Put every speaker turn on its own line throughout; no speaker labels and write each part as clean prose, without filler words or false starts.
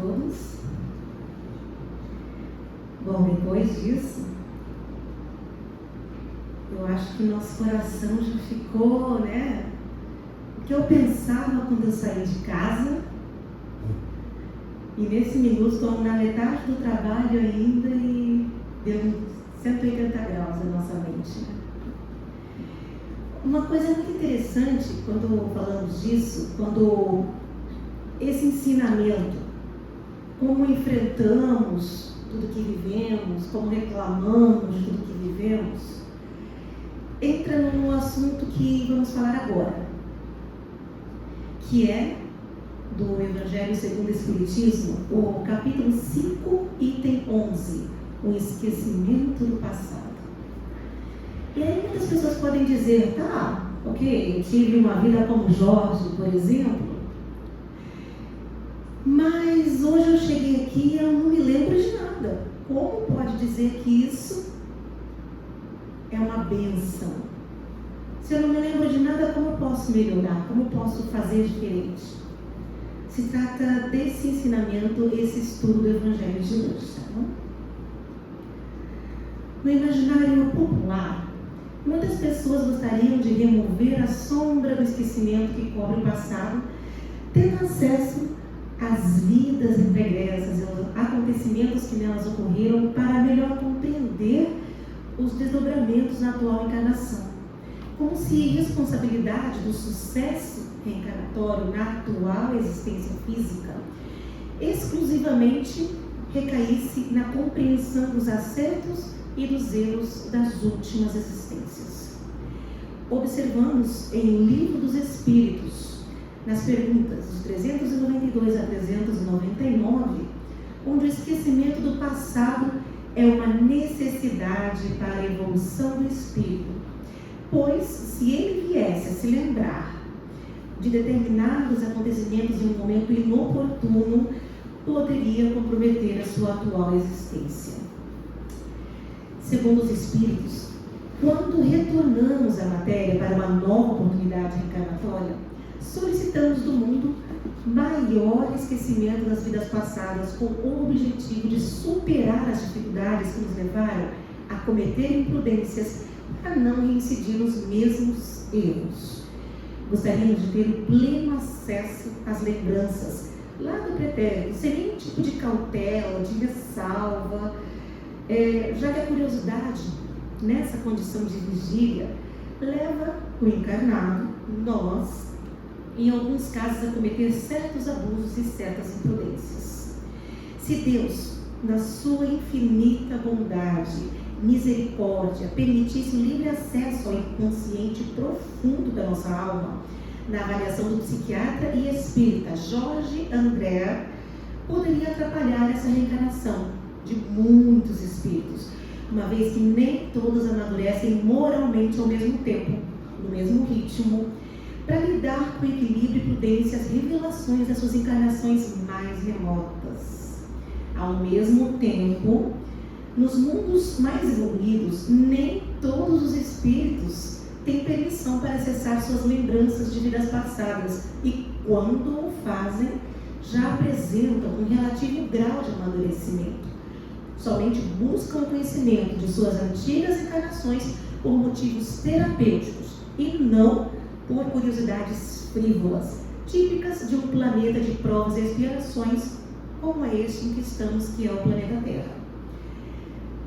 todos. Bom, depois disso, eu acho que nosso coração já ficou, né? O que eu pensava quando eu saí de casa, e nesse minuto estamos na metade do trabalho ainda e deu 180 graus na nossa mente. Uma coisa muito interessante quando falamos disso, quando esse ensinamento, como enfrentamos tudo que vivemos, como reclamamos de tudo que vivemos, entra no assunto que vamos falar agora, que é do Evangelho segundo o Espiritismo, o capítulo 5, item 11, o esquecimento do passado. E aí muitas pessoas podem dizer, tá, ok, eu tive uma vida como Jorge, por exemplo, mas hoje eu cheguei aqui e eu não me lembro de nada. Como pode dizer que isso é uma bênção? Se eu não me lembro de nada, como eu posso melhorar? Como eu posso fazer diferente? Se trata desse ensinamento, esse estudo do Evangelho de hoje, tá bom? No imaginário popular, muitas pessoas gostariam de remover a sombra do esquecimento que cobre o passado, tendo acesso às vidas pregressas e aos acontecimentos que nelas ocorreram para melhor compreender os desdobramentos na atual encarnação. Como se responsabilidade do sucesso reencarnatório na atual existência física exclusivamente recaísse na compreensão dos acertos e dos erros das últimas existências. Observamos em O Livro dos Espíritos, nas perguntas de 392 a 399, onde o esquecimento do passado é uma necessidade para a evolução do espírito, pois se ele viesse a se lembrar de determinados acontecimentos em um momento inoportuno, poderia comprometer a sua atual existência. Segundo os Espíritos, quando retornamos à matéria para uma nova oportunidade reencarnatória, solicitamos do mundo maior esquecimento das vidas passadas, com o objetivo de superar as dificuldades que nos levaram a cometer imprudências para não reincidir nos mesmos erros. Gostaríamos de ter o pleno acesso às lembranças lá do pretérito, sem nenhum tipo de cautela, de ressalva, já que a curiosidade, nessa condição de vigília, leva o encarnado, nós, em alguns casos, a cometer certos abusos e certas imprudências. Se Deus, na sua infinita bondade, misericórdia, permitisse o livre acesso ao inconsciente profundo da nossa alma, na avaliação do psiquiatra e espírita Jorge André, poderia atrapalhar essa reencarnação de muitos espíritos, uma vez que nem todos amadurecem moralmente ao mesmo tempo, no mesmo ritmo, para lidar com equilíbrio e prudência as revelações das suas encarnações mais remotas. Ao mesmo tempo, nos mundos mais evoluídos, nem todos os espíritos têm permissão para acessar suas lembranças de vidas passadas e, quando o fazem, já apresentam um relativo grau de amadurecimento. Somente buscam o conhecimento de suas antigas encarnações por motivos terapêuticos e não por curiosidades frívolas, típicas de um planeta de provas e expiações como é este em que estamos, que é o planeta Terra.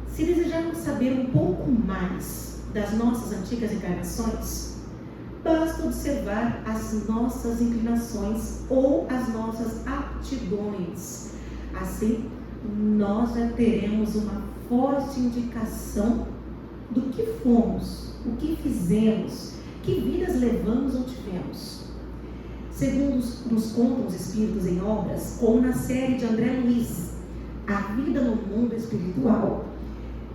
Se desejarmos saber um pouco mais das nossas antigas encarnações, basta observar as nossas inclinações ou as nossas aptidões. Assim, nós já teremos uma forte indicação do que fomos, o que fizemos, que vidas levamos ou tivemos. Segundo nos contam os Espíritos em obras, como na série de André Luiz, A Vida no Mundo Espiritual,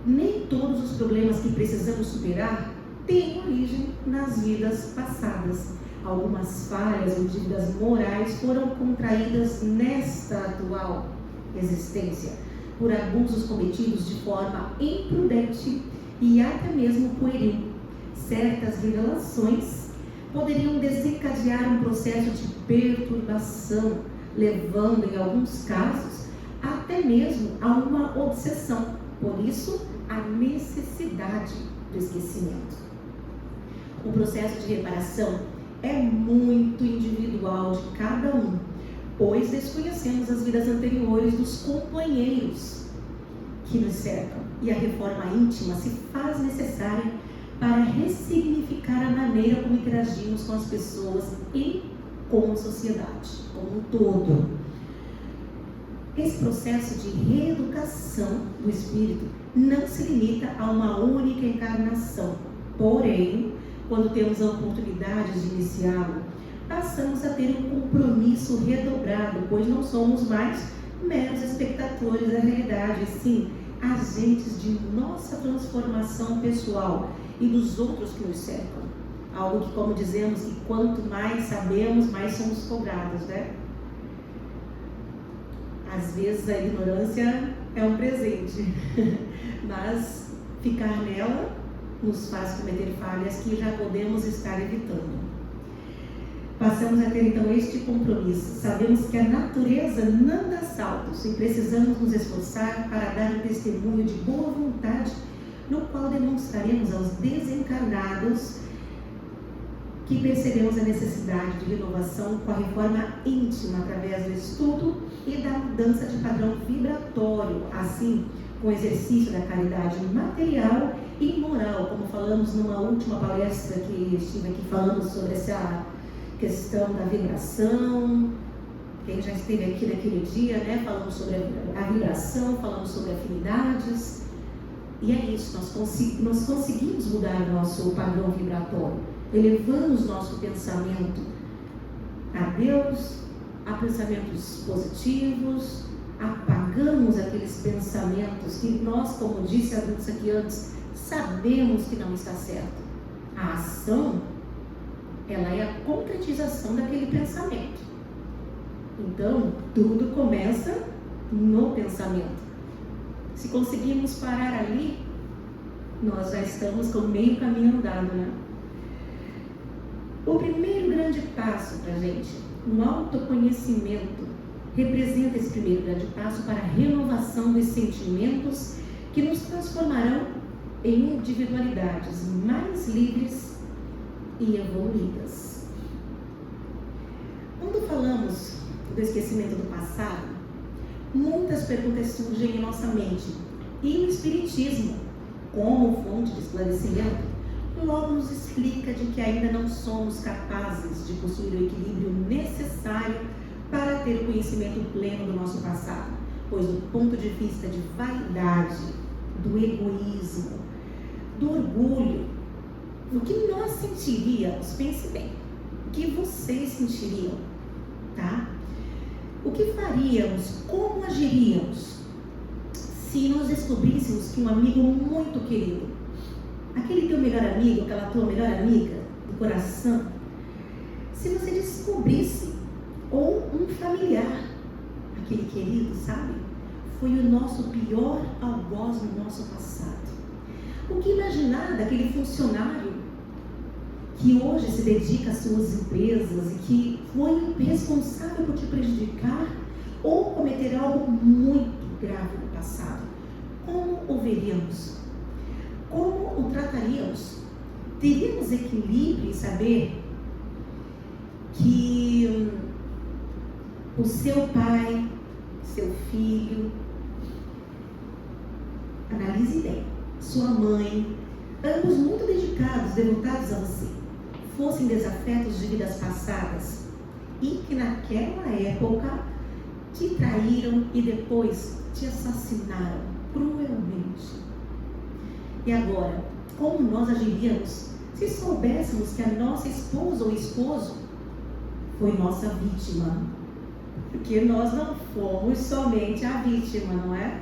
nem todos os problemas que precisamos superar têm origem nas vidas passadas. Algumas falhas ou dívidas morais foram contraídas nesta atual existência, por abusos cometidos de forma imprudente e até mesmo pueril. Certas revelações poderiam desencadear um processo de perturbação levando, em alguns casos, até mesmo a uma obsessão. Por isso, a necessidade do esquecimento. O processo de reparação é muito individual de cada um, pois desconhecemos as vidas anteriores dos companheiros que nos cercam, e a reforma íntima se faz necessária para ressignificar a maneira como interagimos com as pessoas e com a sociedade como um todo. Esse processo de reeducação do espírito não se limita a uma única encarnação, porém, quando temos a oportunidade de iniciá-lo, passamos a ter um compromisso redobrado, pois não somos mais meros espectadores da realidade, sim, agentes de nossa transformação pessoal e dos outros que nos cercam. Algo que, como dizemos, que quanto mais sabemos, mais somos cobrados, né? Às vezes a ignorância é um presente, mas ficar nela nos faz cometer falhas que já podemos estar evitando. Passamos a ter então este compromisso. Sabemos que a natureza não dá saltos e precisamos nos esforçar para dar um testemunho de boa vontade, no qual demonstraremos aos desencarnados que percebemos a necessidade de renovação com a reforma íntima através do estudo e da mudança de padrão vibratório, assim, com o exercício da caridade material e moral, como falamos numa última palestra que estive aqui falando sobre essa questão da vibração. Quem já esteve aqui naquele dia, né, falamos sobre a vibração, falamos sobre afinidades, e é isso, nós conseguimos mudar o nosso padrão vibratório, elevamos nosso pensamento a Deus, a pensamentos positivos, apagamos aqueles pensamentos que nós, como disse a Dulce aqui antes, sabemos que não está certo. A ação, ela é a concretização daquele pensamento. Então, tudo começa no pensamento. Se conseguirmos parar ali, nós já estamos com meio caminho andado, né? O primeiro grande passo para a gente, um autoconhecimento, representa esse primeiro grande passo para a renovação dos sentimentos que nos transformarão em individualidades mais livres e evoluídas. Quando falamos do esquecimento do passado, muitas perguntas surgem em nossa mente, e o Espiritismo, como fonte de esclarecimento, logo nos explica de que ainda não somos capazes de possuir o equilíbrio necessário para ter o conhecimento pleno do nosso passado, pois do ponto de vista de vaidade, do egoísmo, do orgulho, o que nós sentiríamos, pense bem, o que vocês sentiriam, tá? O que faríamos, como agiríamos, se nós descobríssemos que um amigo muito querido, aquele teu melhor amigo, aquela tua melhor amiga do coração, se você descobrisse, ou um familiar, aquele querido, sabe, foi o nosso pior algoz no nosso passado. O que imaginar daquele funcionário que hoje se dedica às suas empresas e que foi responsável por te prejudicar ou cometer algo muito grave no passado? Como o veríamos? Como o trataríamos? Teríamos equilíbrio em saber que o seu pai, seu filho, analise bem, sua mãe, ambos muito dedicados, devotados a você, fossem desafetos de vidas passadas e que naquela época te traíram e depois te assassinaram cruelmente. E agora, como nós agiríamos se soubéssemos que a nossa esposa ou esposo foi nossa vítima? Porque nós não fomos somente a vítima, não é?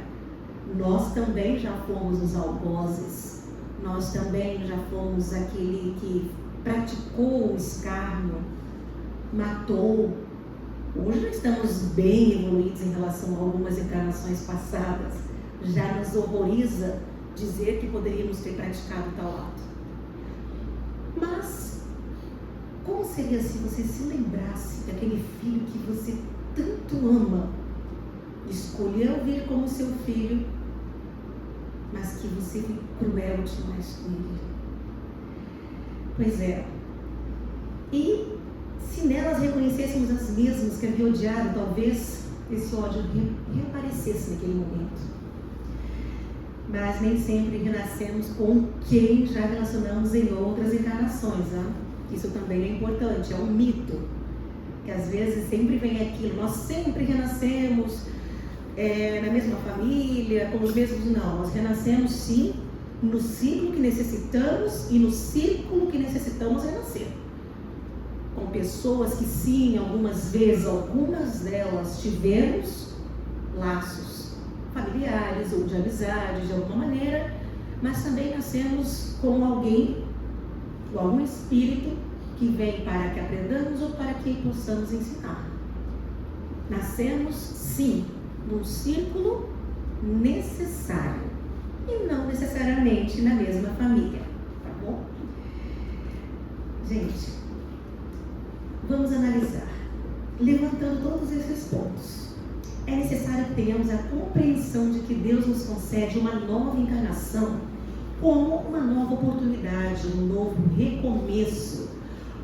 Nós também já fomos os algozes, nós também já fomos aquele que praticou o escárnio, matou. Hoje já estamos bem evoluídos em relação a algumas encarnações passadas. Já nos horroriza dizer que poderíamos ter praticado tal ato. Mas, como seria se você se lembrasse daquele filho que você tanto ama, escolheu vir como seu filho, mas que você foi cruel demais com ele. Pois é. E se nelas reconhecêssemos as mesmas que havia odiado, talvez esse ódio reaparecesse naquele momento. Mas nem sempre renascemos com quem já relacionamos em outras encarnações. Isso também é importante, é um mito. Que às vezes sempre vem aquilo, nós sempre renascemos na mesma família, com os mesmos. Não, nós renascemos sim no ciclo que necessitamos e no círculo que necessitamos renascer. Com pessoas que sim, algumas delas tivemos laços familiares ou de amizade de alguma maneira, mas também nascemos com alguém ou algum espírito que vem para que aprendamos ou para que possamos ensinar. Nascemos sim num círculo necessário e não necessariamente na mesma família, tá bom? Gente, vamos analisar, levantando todos esses pontos. É necessário termos a compreensão de que Deus nos concede uma nova encarnação como uma nova oportunidade, um novo recomeço,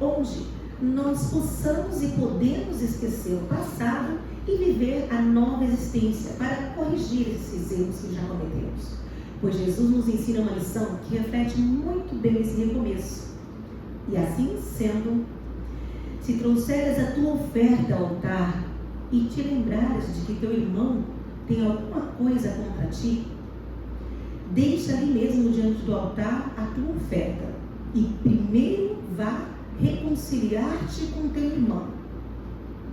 onde nós possamos e podemos esquecer o passado e viver a nova existência para corrigir esses erros que já cometemos. Pois Jesus nos ensina uma lição que reflete muito bem esse recomeço. E assim sendo, se trouxeres a tua oferta ao altar e te lembrares de que teu irmão tem alguma coisa contra ti, deixa ali mesmo diante do altar a tua oferta e primeiro vá reconciliar-te com teu irmão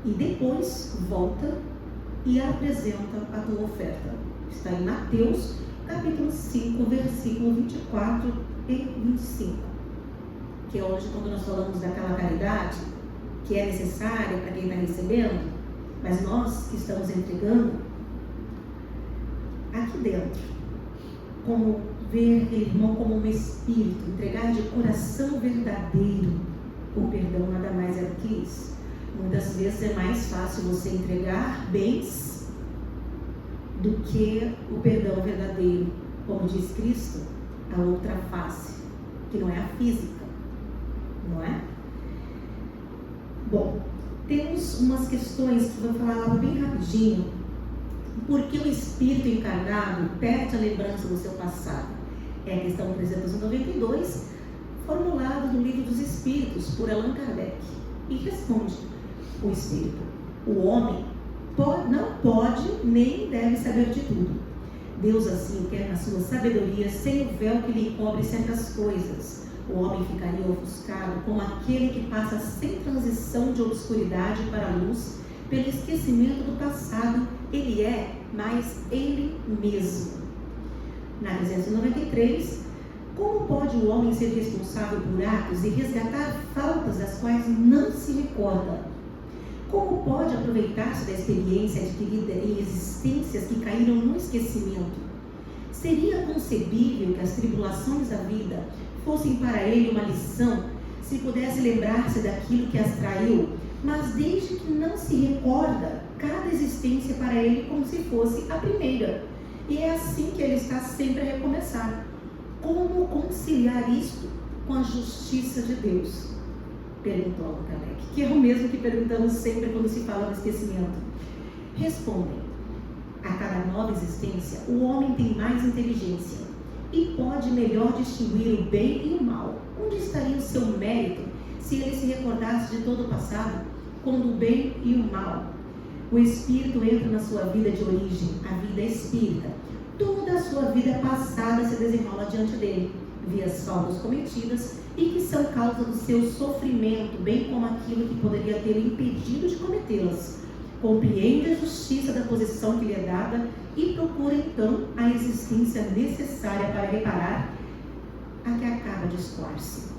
e depois volta e apresenta a tua oferta. Está em Mateus capítulo 5, versículo 24 e 25, que é hoje quando nós falamos daquela caridade que é necessária para quem está recebendo, mas nós que estamos entregando, aqui dentro, como ver aquele irmão como um espírito, entregar de coração verdadeiro. O perdão nada mais é do que isso. Muitas vezes é mais fácil você entregar bens do que o perdão verdadeiro. Como diz Cristo, a outra face, que não é a física, não é? Bom, temos umas questões que vou falar lá bem rapidinho. Por que o espírito encarnado perde a lembrança do seu passado? É a questão 392, formulada no Livro dos Espíritos, por Allan Kardec. E responde o espírito: o homem não pode nem deve saber de tudo. Deus assim quer na sua sabedoria, sem o véu que lhe encobre certas coisas. O homem ficaria ofuscado como aquele que passa sem transição de obscuridade para a luz, pelo esquecimento do passado. Ele é mais ele mesmo. Na 393, como pode o homem ser responsável por atos e resgatar faltas das quais não se recorda? Como pode aproveitar-se da experiência adquirida em existências que caíram no esquecimento? Seria concebível que as tribulações da vida fossem para ele uma lição, se pudesse lembrar-se daquilo que as traiu, mas desde que não se recorda cada existência para ele como se fosse a primeira. E é assim que ele está sempre a recomeçar. Como conciliar isto com a justiça de Deus? Perguntou Allan Kardec, que é o mesmo que perguntamos sempre quando se fala do esquecimento. Respondem: a cada nova existência, o homem tem mais inteligência e pode melhor distinguir o bem e o mal. Onde estaria o seu mérito se ele se recordasse de todo o passado, quando o bem e o mal? O espírito entra na sua vida de origem, a vida espírita. Toda a sua vida passada se desenrola diante dele, via as faltas cometidas e que são causa do seu sofrimento, bem como aquilo que poderia ter impedido de cometê-las. Compreende a justiça da posição que lhe é dada e procura então a existência necessária para reparar a que acaba de escoar-se.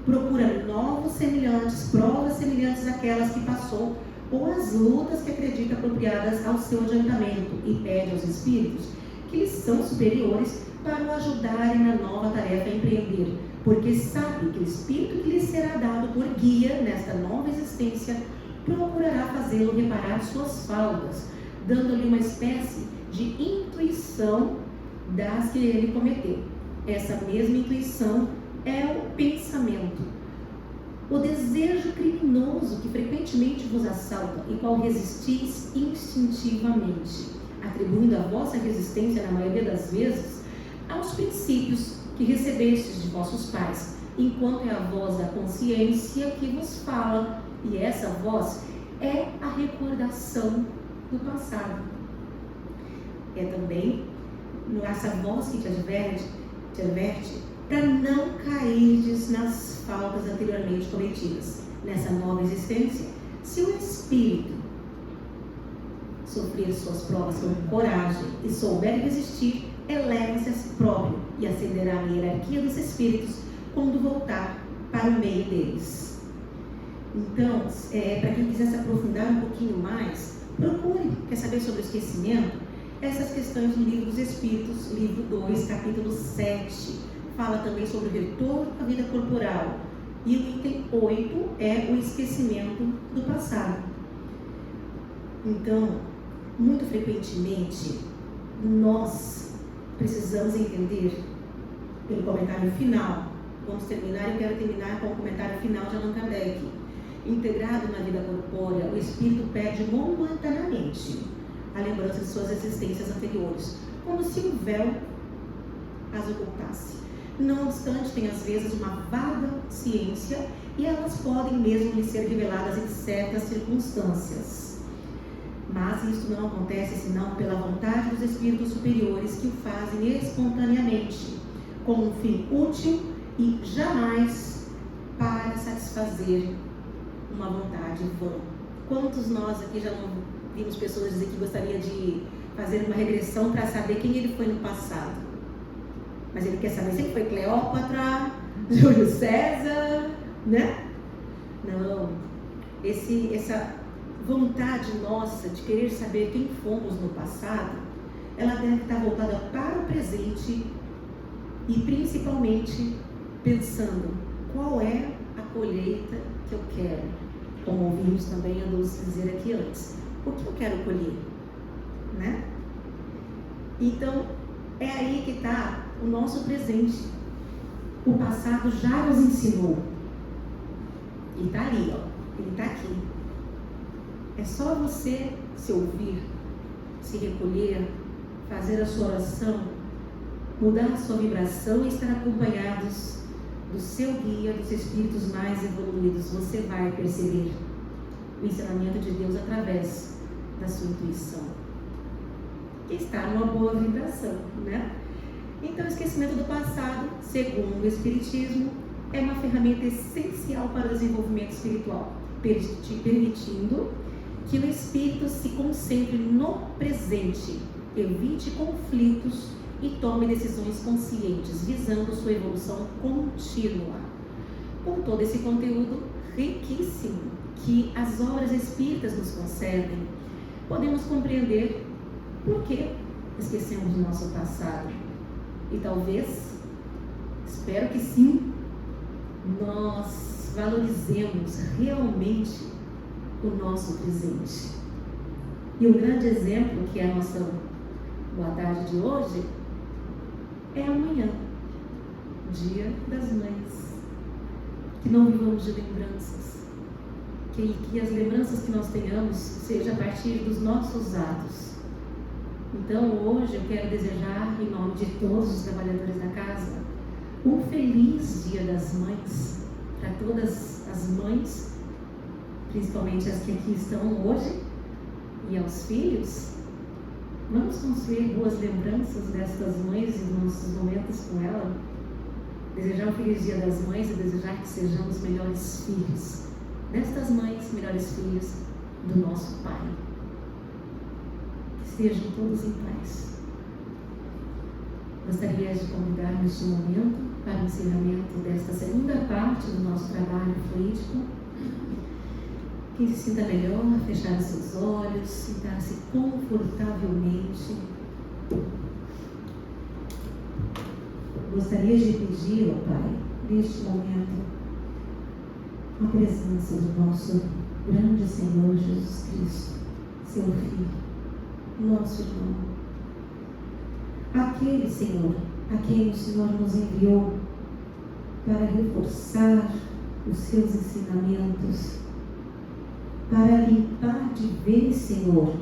Procura novos semelhantes, provas semelhantes àquelas que passou, ou as lutas que acredita apropriadas ao seu adiantamento, e pede aos espíritos que lhes são superiores para o ajudarem na nova tarefa a empreender, porque sabe que o espírito que lhe será dado por guia nesta nova existência procurará fazê-lo reparar suas faltas, dando-lhe uma espécie de intuição das que ele cometeu. Essa mesma intuição é o pensamento. O desejo criminoso que frequentemente vos assalta e qual resistis instintivamente, atribuindo a vossa resistência, na maioria das vezes, aos princípios que recebestes de vossos pais, enquanto é a voz da consciência que vos fala, e essa voz é a recordação do passado. É também essa voz que te adverte para não cairdes nas faltas anteriormente cometidas. Nessa nova existência, se o espírito sofrer suas provas com coragem e souber resistir, eleva-se a si próprio e ascenderá na hierarquia dos espíritos quando voltar para o meio deles. Então, para quem quiser se aprofundar um pouquinho mais, procure, quer saber sobre o esquecimento? Essas questões no Livro dos Espíritos, livro 2, capítulo 7, fala também sobre o retorno à vida corporal. E o item 8 é o esquecimento do passado. Então, muito frequentemente, nós precisamos entender pelo comentário final. Vamos terminar, eu quero terminar com o comentário final de Allan Kardec. Integrado na vida corpórea, o espírito perde momentaneamente a lembrança de suas existências anteriores, como se um véu as ocultasse. Não obstante, tem às vezes uma vaga ciência e elas podem mesmo lhe ser reveladas em certas circunstâncias. Mas isso não acontece senão pela vontade dos espíritos superiores que o fazem espontaneamente, com um fim útil e jamais para satisfazer uma vontade vã. Quantos nós aqui já não vimos pessoas dizer que gostaria de fazer uma regressão para saber quem ele foi no passado? Mas ele quer saber se ele foi Cleópatra, Júlio César, né? Não. Essa vontade nossa de querer saber quem fomos no passado, ela deve estar voltada para o presente e principalmente pensando qual é a colheita que eu quero. Como ouvimos também a Dulce dizer aqui antes. O que eu quero colher? Né? Então, é aí que está o nosso presente. O passado já nos ensinou. E está ali, ó. Ele está aqui. É só você se ouvir, se recolher, fazer a sua oração, mudar a sua vibração e estar acompanhados do seu guia, dos espíritos mais evoluídos. Você vai perceber o ensinamento de Deus através da sua intuição, que está numa boa vibração, né? Então, o esquecimento do passado, segundo o Espiritismo, é uma ferramenta essencial para o desenvolvimento espiritual, permitindo que o espírito se concentre no presente, evite conflitos e tome decisões conscientes, visando sua evolução contínua. Com todo esse conteúdo riquíssimo que as obras espíritas nos concedem, podemos compreender por que esquecemos o nosso passado. E talvez, espero que sim, nós valorizemos realmente o nosso presente. E um grande exemplo, que é a nossa boa tarde de hoje, é amanhã, Dia das Mães. Que não vivamos de lembranças, que as lembranças que nós tenhamos seja a partir dos nossos atos. Então hoje eu quero desejar, em nome de todos os trabalhadores da casa, um feliz Dia das Mães para todas as mães, principalmente as que aqui estão hoje, e aos filhos. Vamos construir boas lembranças destas mães e dos nossos momentos com ela. Desejar um feliz Dia das Mães e desejar que sejamos melhores filhos destas mães, melhores filhos do nosso Pai. Que estejam todos em paz. Gostaria de convidar neste momento para o encerramento desta segunda parte do nosso trabalho fluídico. Quem se sinta melhor, fechar os seus olhos, sentar-se confortavelmente. Gostaria de pedir ao Pai, neste momento, a presença do nosso grande Senhor Jesus Cristo, seu Filho, nosso irmão. Aquele, Senhor, a quem o Senhor nos enviou para reforçar os seus ensinamentos, para limpar de vez, Senhor,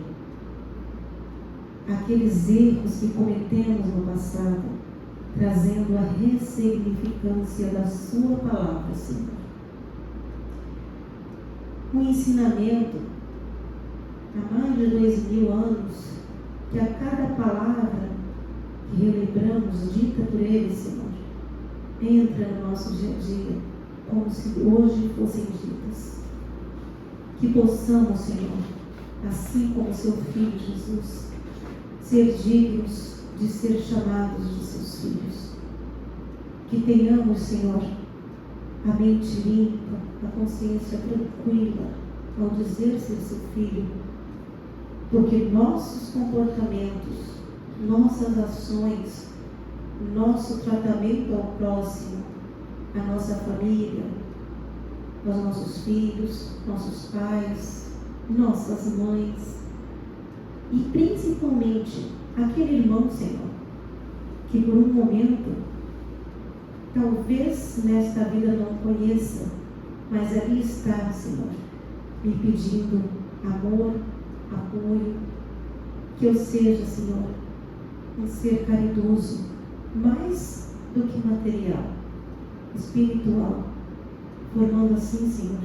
aqueles erros que cometemos no passado, trazendo a ressignificância da sua palavra, Senhor. Um ensinamento há mais de 2000 anos, que a cada palavra que relembramos, dita por ele, Senhor, entra no nosso dia a dia, como se hoje fossem ditas. Que possamos, Senhor, assim como seu Filho Jesus, ser dignos de ser chamados de seus filhos. Que tenhamos, Senhor, a mente limpa, a consciência tranquila ao dizer ser seu filho, porque nossos comportamentos, nossas ações, nosso tratamento ao próximo, a nossa família, aos nossos filhos, nossos pais, nossas mães e principalmente aquele irmão, Senhor, que por um momento talvez nesta vida não conheça, mas ali está, Senhor, me pedindo amor, apoio, que eu seja, Senhor, um ser caridoso, mais do que material, espiritual, formando assim, Senhor,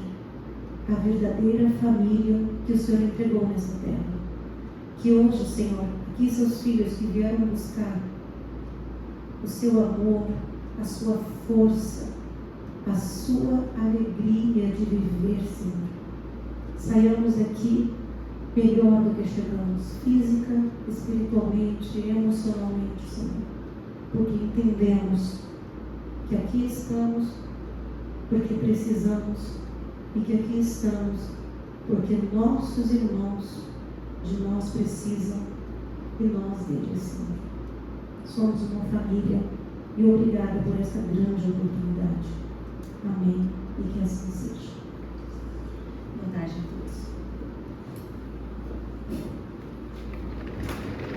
a verdadeira família que o Senhor entregou nessa terra. Que hoje, Senhor, aqui seus filhos que vieram buscar o seu amor, a sua força, a sua alegria de viver, Senhor, saiamos aqui melhor do que chegamos, física, espiritualmente, emocionalmente, Senhor, porque entendemos que aqui estamos porque precisamos e que aqui estamos porque nossos irmãos de nós precisam e nós deles, Senhor. Somos uma família e obrigada por essa grande oportunidade.